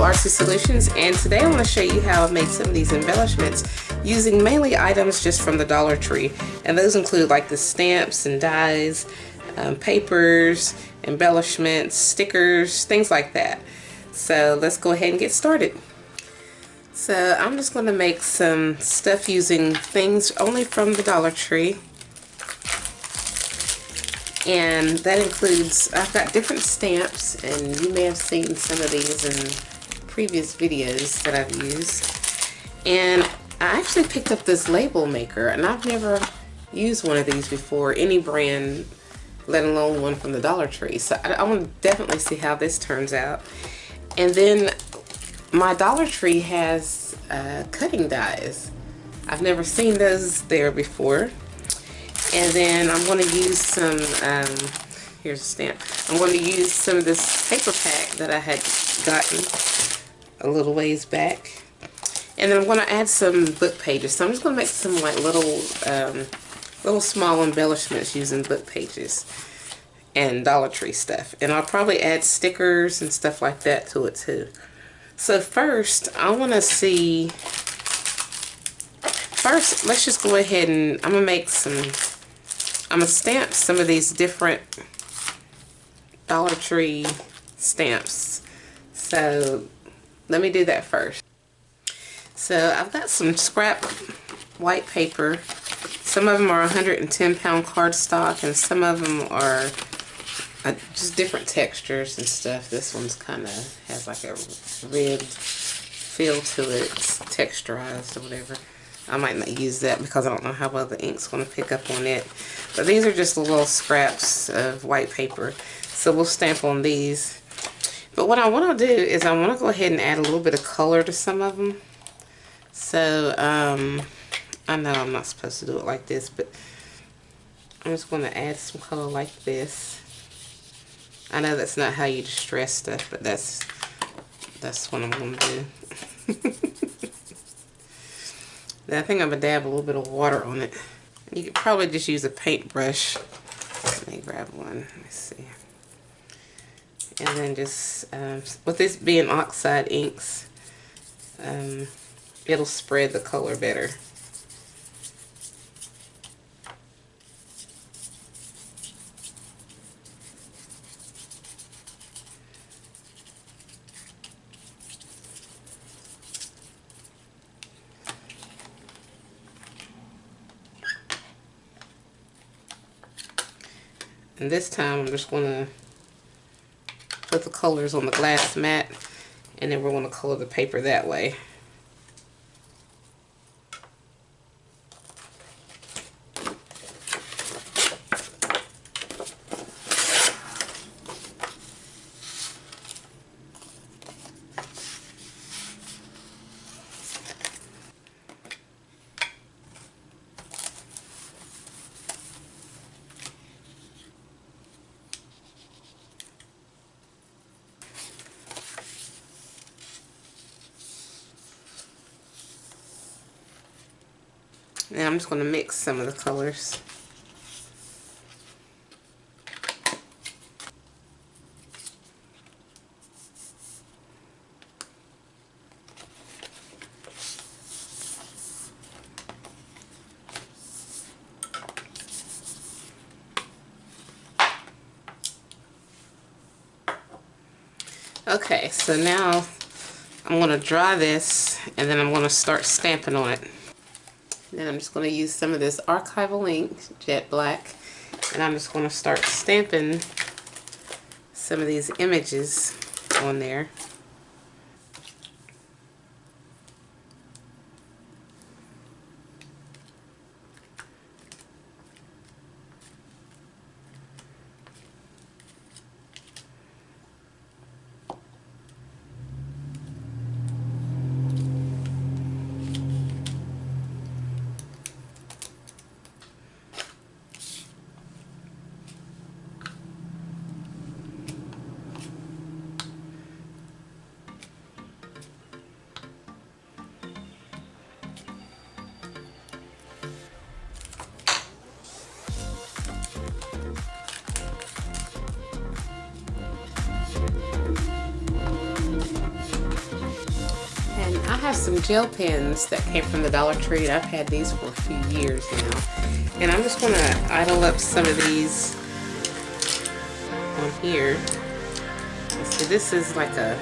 Artsy Solutions, and today I want to show you how I've made some of these embellishments using mainly items just from the Dollar Tree, and those include like the stamps and dies, papers, embellishments, stickers, things like that. So let's go ahead and get started. So I'm just going to make some stuff using things only from the Dollar Tree. And that includes, I've got different stamps, and you may have seen some of these in previous videos that I've used. And I actually picked up this label maker, and I've never used one of these before, any brand, let alone one from the Dollar Tree. So I want to definitely see how this turns out. And then my Dollar Tree has cutting dies. I've never seen those there before. And then I'm going to use some, here's a stamp. I'm going to use some of this paper pack that I had gotten a little ways back. And then I'm going to add some book pages. So I'm just going to make some like little small embellishments using book pages and Dollar Tree stuff. And I'll probably add stickers and stuff like that to it too. So first, I want to see, let's just go ahead and I'm going to make some, I'm going to stamp some of these different Dollar Tree stamps. So let me do that first. So I've got some scrap white paper. Some of them are 110-pound cardstock, and some of them are just different textures and stuff. This one's kind of has like a ribbed feel to it. It's texturized or whatever. I might not use that because I don't know how well the ink's going to pick up on it. But these are just little scraps of white paper. So we'll stamp on these. But what I want to do is I want to go ahead and add a little bit of color to some of them. So, I know I'm not supposed to do it like this, but I'm just going to add some color like this. I know that's not how you distress stuff, but that's what I'm going to do. Then I think I'm going to dab a little bit of water on it. You could probably just use a paintbrush. Let me grab one. Let me see. And then just, with this being oxide inks, it'll spread the color better. And this time I'm just going to put the colors on the glass mat, and then we're going to color the paper that way. Now I'm just going to mix some of the colors. Okay, so now I'm going to dry this, and then I'm going to start stamping on it. Then I'm just going to use some of this archival ink, jet black, and I'm just going to start stamping some of these images on there. have some gel pens that came from the Dollar Tree, and I've had these for a few years now. And I'm just going to idle up some of these on here. So this is like a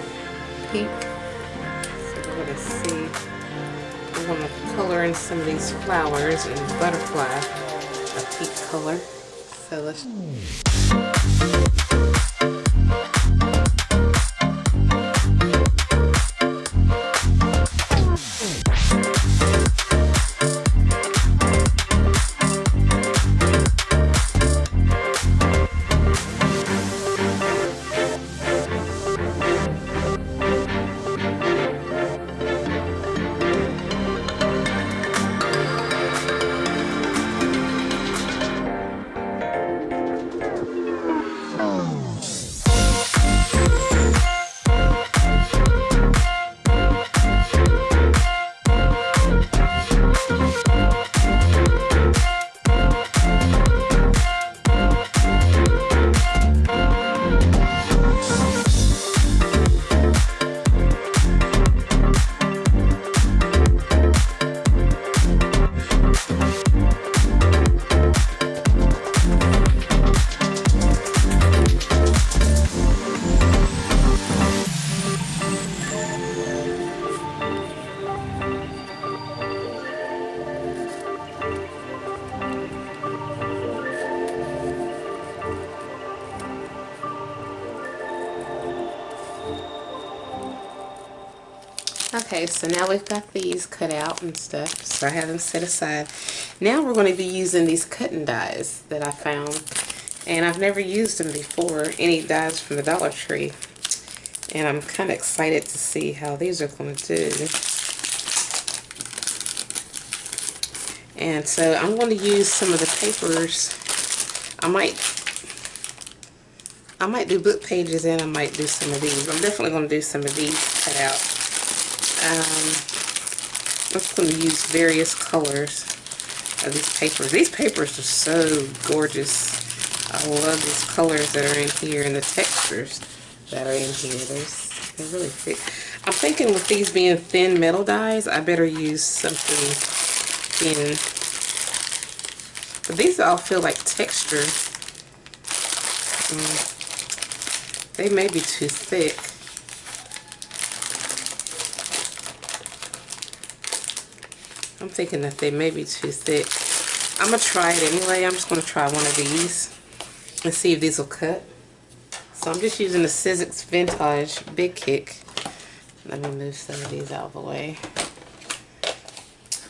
pink. So we're going to see. I'm going to color in some of these flowers and butterfly a pink color. So let's. Okay, so now we've got these cut out and stuff, so I have them set aside. Now we're going to be using these cutting dies that I found, and I've never used them before, any dies from the Dollar Tree, and I'm kind of excited to see how these are going to do. And so I'm going to use some of the papers. I might do book pages, and I might do some of these. I'm definitely going to do some of these cut out. I'm just going to use various colors of these papers. These papers are so gorgeous. I love these colors that are in here and the textures that are in here. They're really thick. I'm thinking with these being thin metal dies, I better use something thin. But these all feel like texture. They may be too thick. I'm thinking that they may be too thick. I'm going to try it anyway. I'm just going to try one of these and see if these will cut. So I'm just using the Sizzix Vintage Big Kick. Let me move some of these out of the way.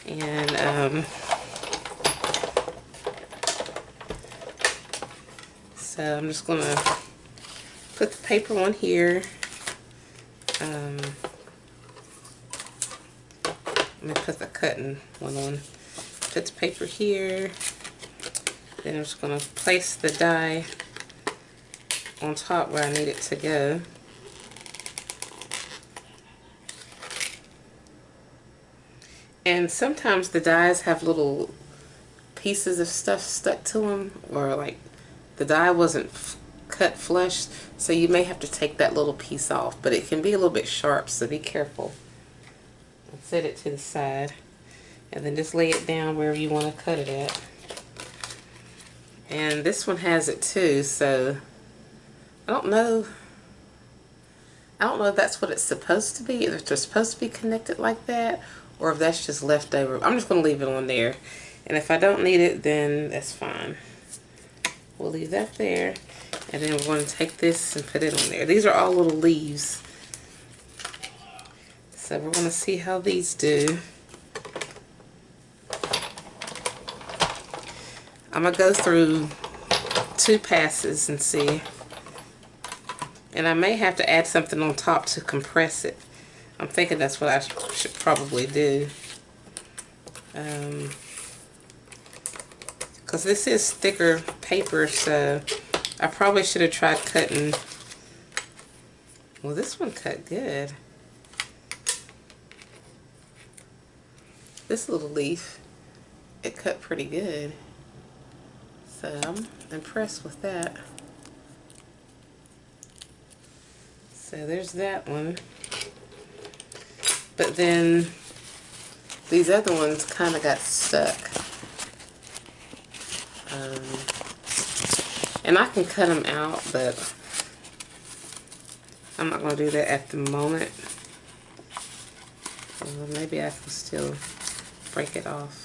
And so I'm just going to put the paper on here. Let me put the cutting one on. Put the paper here. Then I'm just going to place the die on top where I need it to go. And sometimes the dies have little pieces of stuff stuck to them, or like the die wasn't cut flush, so you may have to take that little piece off, but it can be a little bit sharp, so be careful. Set it to the side, and then just lay it down wherever you want to cut it at. And this one has it too, so I don't know if that's what it's supposed to be, if they're supposed to be connected like that, or if that's just left over. I'm just going to leave it on there, and if I don't need it, then that's fine. We'll leave that there, and then we're going to take this and put it on there. These are all little leaves. So we're going to see how these do. I'm going to go through 2 passes and see. And I may have to add something on top to compress it. I'm thinking that's what I should probably do. Because this is thicker paper, so I probably should have tried cutting. Well, this one cut good. This little leaf, it cut pretty good. So I'm impressed with that. So there's that one. But then these other ones kind of got stuck. And I can cut them out, but I'm not going to do that at the moment. Maybe I can still break it off.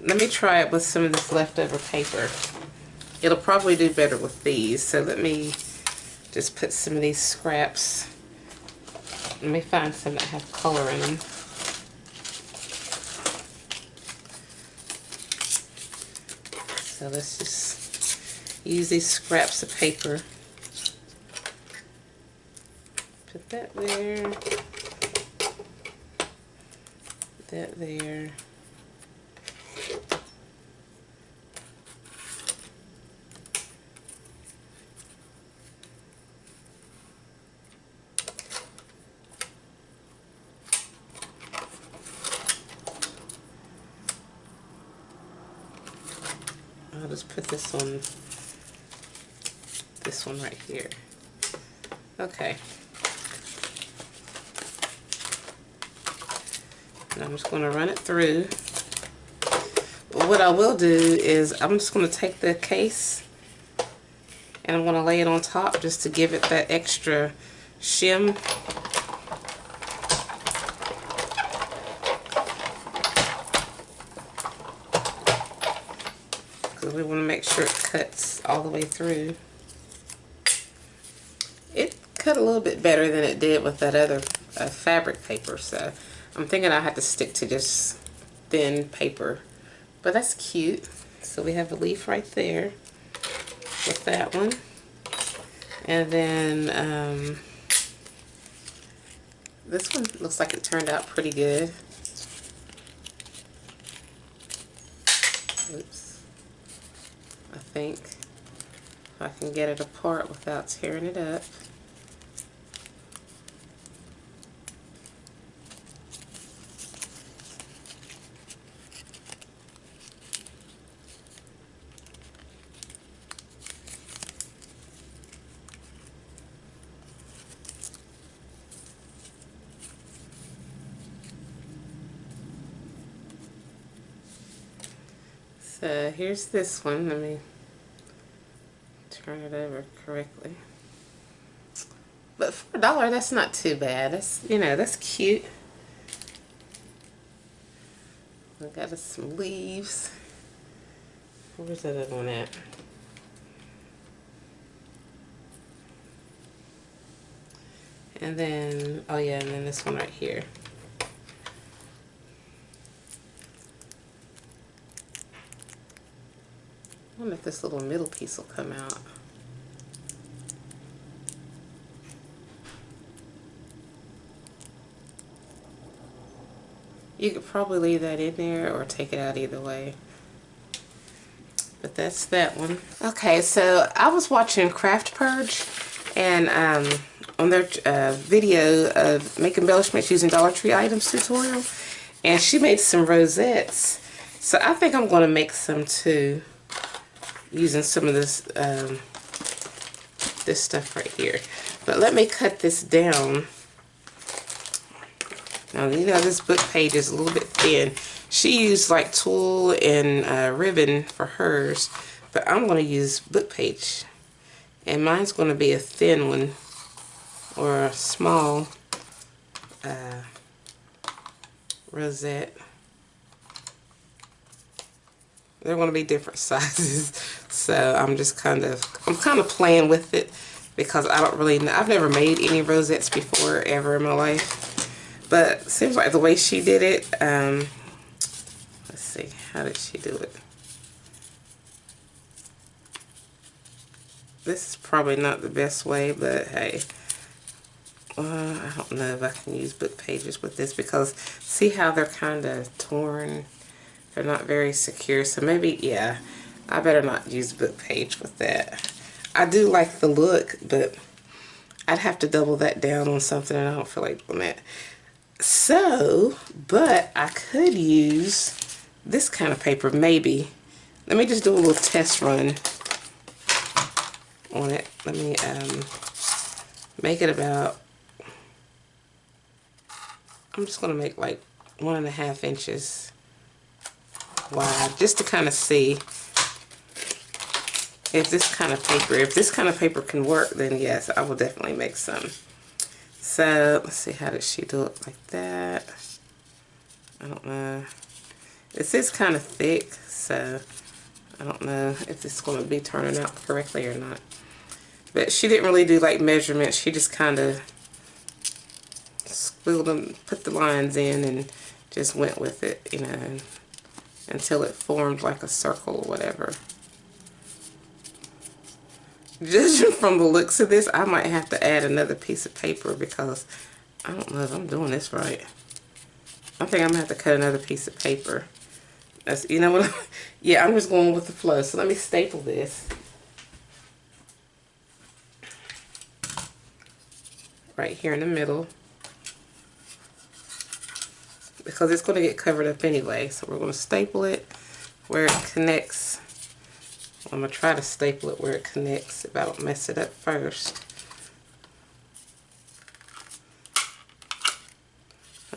Let me try it with some of this leftover paper. It'll probably do better with these, so let me just put some of these scraps. Let me find some that have color in them. So let's just use these scraps of paper. Put that there. Put that there. I'll just put this on this one right here. Okay. And I'm just going to run it through. But what I will do is I'm just going to take the case and I'm going to lay it on top just to give it that extra shim. Because we want to make sure it cuts all the way through. It cut a little bit better than it did with that other fabric paper, so I'm thinking I have to stick to just thin paper. But that's cute. So we have a leaf right there with that one. And then this one looks like it turned out pretty good. Oops. I think if I can get it apart without tearing it up. So here's this one. Let me turn it over correctly. But for $1, that's not too bad. That's, you know, that's cute. I got us some leaves. Where's that other one at? And then, oh yeah, and then this one right here. I wonder if this little middle piece will come out. You could probably leave that in there or take it out either way. But that's that one. Okay, so I was watching Craft Purge, and on their video of make embellishments using Dollar Tree items tutorial, and she made some rosettes. So I think I'm going to make some too, using some of this this stuff right here. But let me cut this down. Now, you know, this book page is a little bit thin. She used like tulle and ribbon for hers, but I'm going to use book page. And mine's going to be a thin one, or a small rosette. They're going to be different sizes. So I'm just kind of playing with it because I don't really know. I've never made any rosettes before ever in my life. But it seems like the way she did it, let's see, how did she do it? This is probably not the best way, but hey, I don't know if I can use book pages with this because see how they're kind of torn? They're not very secure, so maybe, yeah, I better not use book page with that. I do like the look, but I'd have to double that down on something and I don't feel like doing that. So, but I could use this kind of paper, maybe. Let me just do a little test run on it. Let me make it about, I'm just going to make like 1.5 inches wide, just to kind of see if this kind of paper can work, then yes, I will definitely make some. So let's see, how did she do it like that? I don't know. This is kind of thick, so I don't know if it's going to be turning out correctly or not. But she didn't really do like measurements. She just kind of squiggled them, put the lines in, and just went with it, you know, until it formed like a circle or whatever. Judging from the looks of this, I might have to add another piece of paper because I don't know if I'm doing this right. I think I'm gonna have to cut another piece of paper. That's, you know what? Yeah, I'm just going with the flow. So let me staple this right here in the middle because it's going to get covered up anyway. So we're going to staple it where it connects. I'm going to try to staple it where it connects if I don't mess it up first.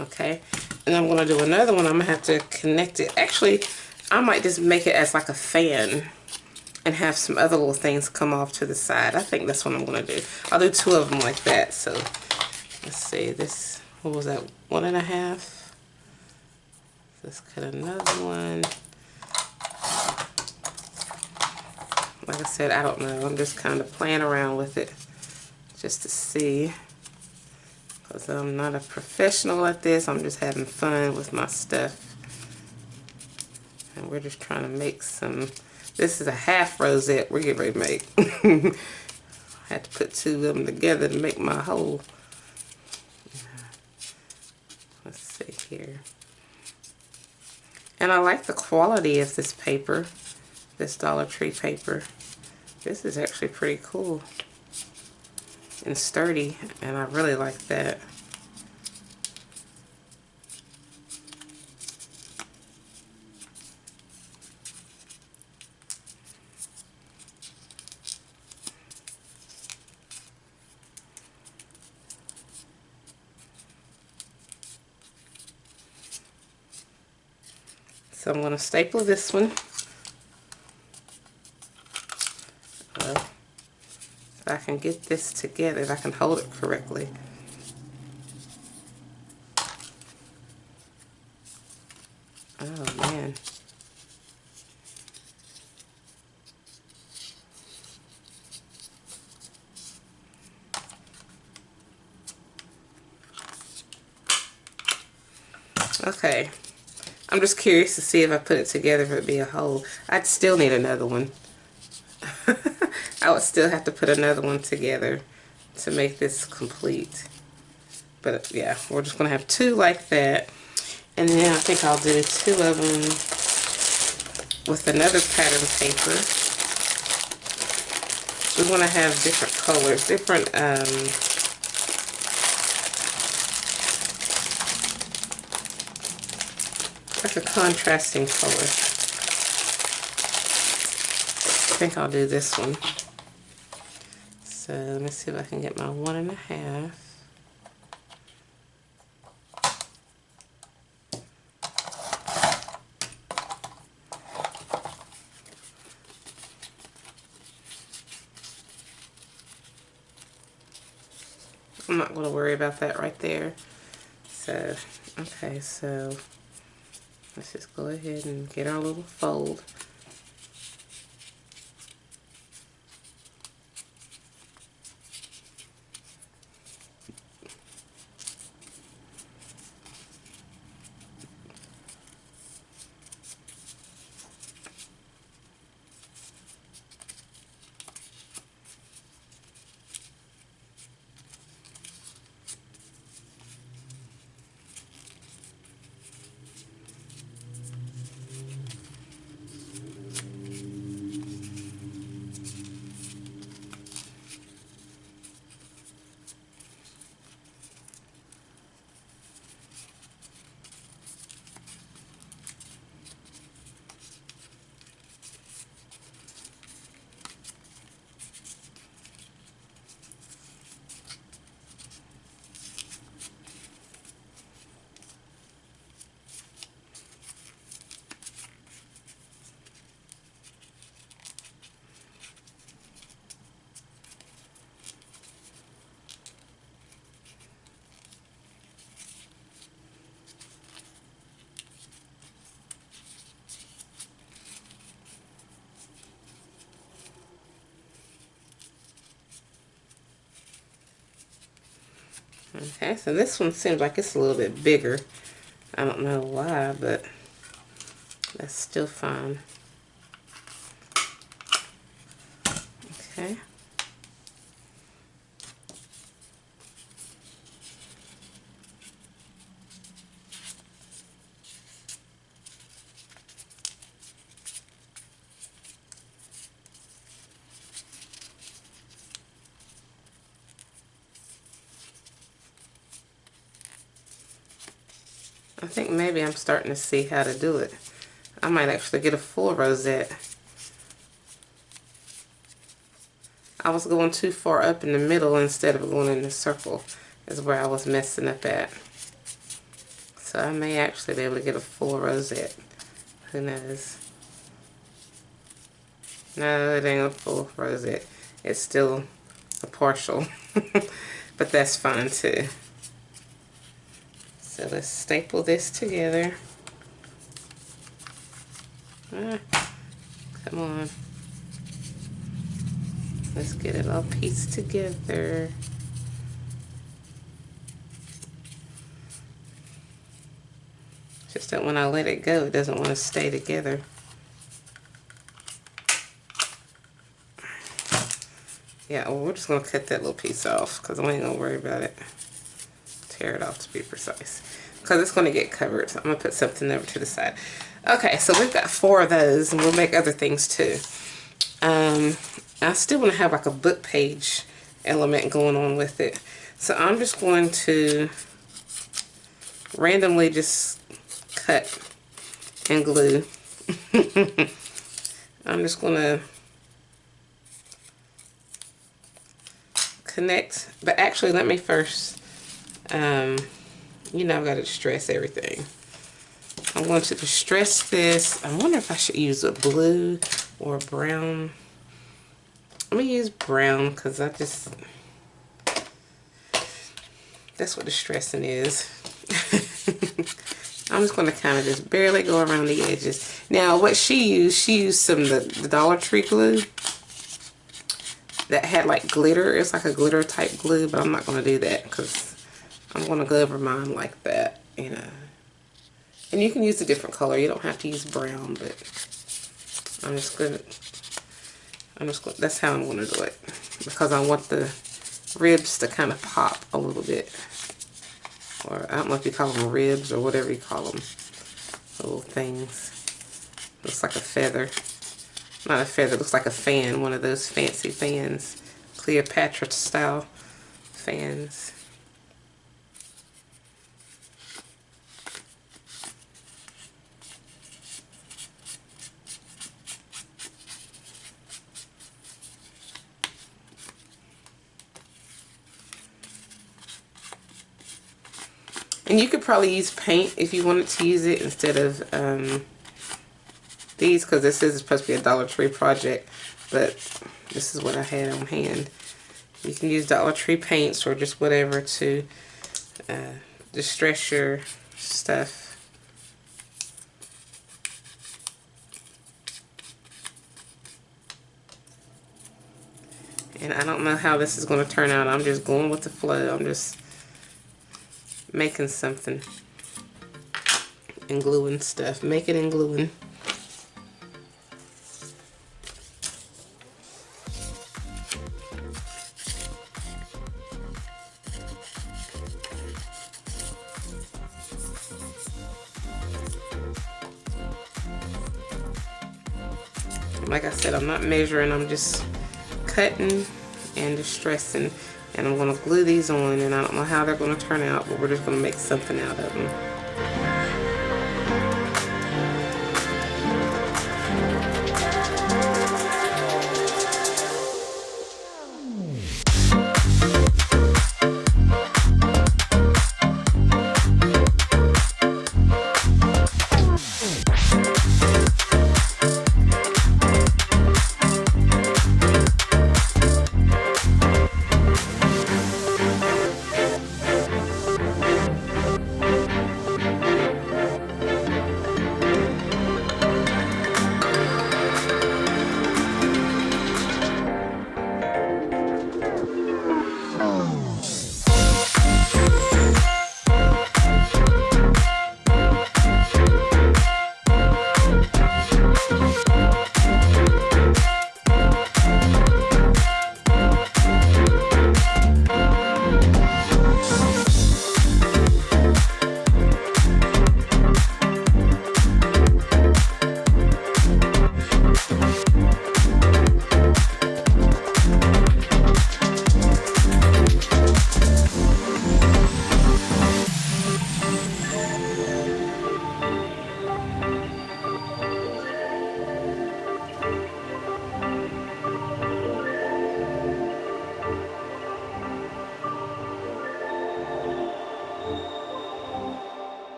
Okay, and I'm going to do another one. I'm going to have to connect it. Actually, I might just make it as like a fan and have some other little things come off to the side. I think that's what I'm going to do. I'll do 2 of them like that. So let's see, this, what was that, 1.5? Let's cut another one. Like I said, I don't know. I'm just kind of playing around with it just to see. Because I'm not a professional at this. I'm just having fun with my stuff. And we're just trying to make some. This is a half rosette we're getting ready to make. I had to put 2 of them together to make my whole. Let's see here. And I like the quality of this paper. This Dollar Tree paper. This is actually pretty cool and sturdy, and I really like that. So I'm going to staple this one. If I can get this together, if I can hold it correctly. Oh man. Okay. I'm just curious to see if I put it together if it'd be a whole. I'd still need another one. I would still have to put another one together to make this complete. But yeah, we're just going to have 2 like that. And then I think I'll do 2 of them with another pattern paper. We want to have different colors, different, like a contrasting color. I think I'll do this one. So let me see if I can get my 1.5. I'm not going to worry about that right there. So, okay, so let's just go ahead and get our little fold. Okay, so this one seems like it's a little bit bigger. I don't know why, but that's still fine. Okay. I think maybe I'm starting to see how to do it. I might actually get a full rosette. I was going too far up in the middle instead of going in the circle is where I was messing up at. So I may actually be able to get a full rosette. Who knows? No, it ain't a full rosette. It's still a partial. But that's fine too. So let's staple this together. Ah, come on. Let's get it all pieced together. Just that when I let it go, it doesn't want to stay together. Yeah, well, we're just going to cut that little piece off because I ain't going to worry about it. Tear it off to be precise. Because it's going to get covered. So I'm going to put something over to the side. Okay, so we've got 4 of those, and we'll make other things too. I still want to have like a book page element going on with it. So I'm just going to randomly just cut and glue. I'm just going to connect, but actually let me first, you know, I've got to distress everything. I'm going to distress this. I wonder if I should use a blue or brown. I'm going to use brown because that's what distressing is. I'm just going to kind of just barely go around the edges. Now, what she used some of the Dollar Tree glue that had like glitter. It's like a glitter type glue, but I'm not going to do that because I'm going to go over mine like that, you know. And you can use a different color. You don't have to use brown, but I'm just going to, that's how I'm going to do it. Because I want the ribs to kind of pop a little bit. Or I don't know if you call them ribs or whatever you call them. Little things. Looks like a feather. Not a feather, looks like a fan. One of those fancy fans. Cleopatra style fans. And you could probably use paint if you wanted to use it instead of these, because this is supposed to be a Dollar Tree project, but this is what I had on hand. You can use Dollar Tree paints or just whatever to distress your stuff. And I don't know how this is going to turn out. I'm just going with the flow. I'm just making something and gluing stuff. Make it and gluing. Like I said, I'm not measuring. I'm just cutting and distressing. And I'm going to glue these on, and I don't know how they're going to turn out, but we're just going to make something out of them.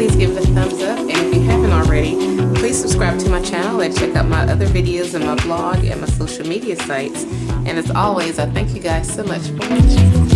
please give it a thumbs up. And if you haven't already, please subscribe to my channel and check out my other videos and my blog and my social media sites. And as always, I thank you guys so much for watching.